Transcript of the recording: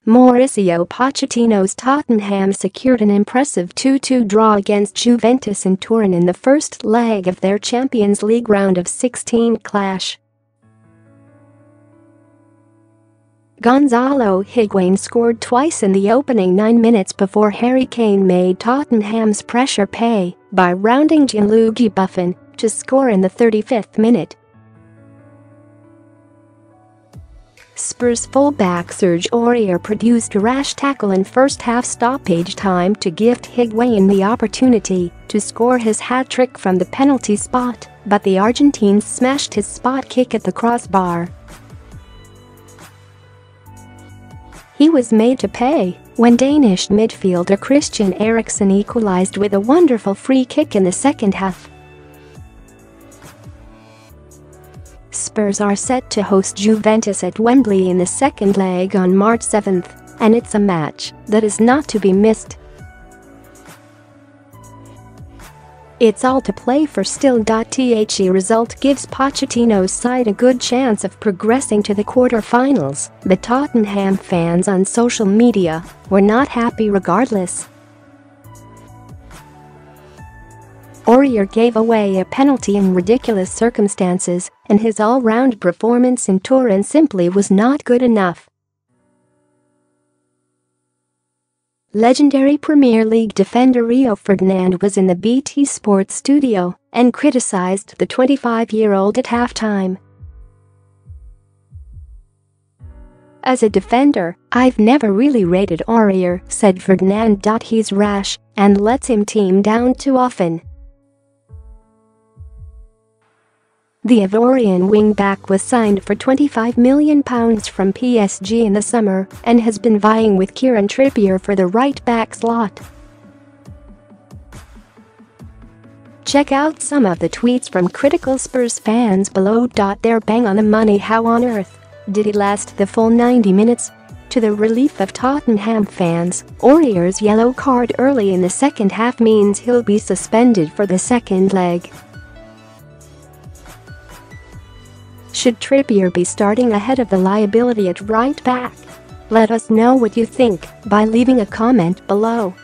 Mauricio Pochettino's Tottenham secured an impressive 2-2 draw against Juventus in Turin in the first leg of their Champions League round of 16 clash. Gonzalo Higuain scored twice in the opening 9 minutes before Harry Kane made Tottenham's pressure pay by rounding Gianluigi Buffon to score in the 35th minute. Spurs fullback Serge Aurier produced a rash tackle in first-half stoppage time to give Higuain the opportunity to score his hat-trick from the penalty spot, but the Argentine smashed his spot kick at the crossbar. He was made to pay when Danish midfielder Christian Eriksen equalized with a wonderful free kick in the second half. Spurs are set to host Juventus at Wembley in the second leg on March 7th, and it's a match that is not to be missed. It's all to play for still. The result gives Pochettino's side a good chance of progressing to the quarter-finals. The Tottenham fans on social media were not happy regardless. Aurier gave away a penalty in ridiculous circumstances, and his all-round performance in Turin simply was not good enough. Legendary Premier League defender Rio Ferdinand was in the BT Sport studio and criticized the 25-year-old at halftime. "As a defender, I've never really rated Aurier," said Ferdinand. "He's rash and lets him team down too often." The Ivorian wing-back was signed for £25 million from PSG in the summer and has been vying with Kieran Trippier for the right-back slot. Check out some of the tweets from critical Spurs fans below. They're bang on the money. How on earth did he last the full 90 minutes? To the relief of Tottenham fans, Aurier's yellow card early in the second half means he'll be suspended for the second leg. Should Trippier be starting ahead of the liability at right back? Let us know what you think by leaving a comment below.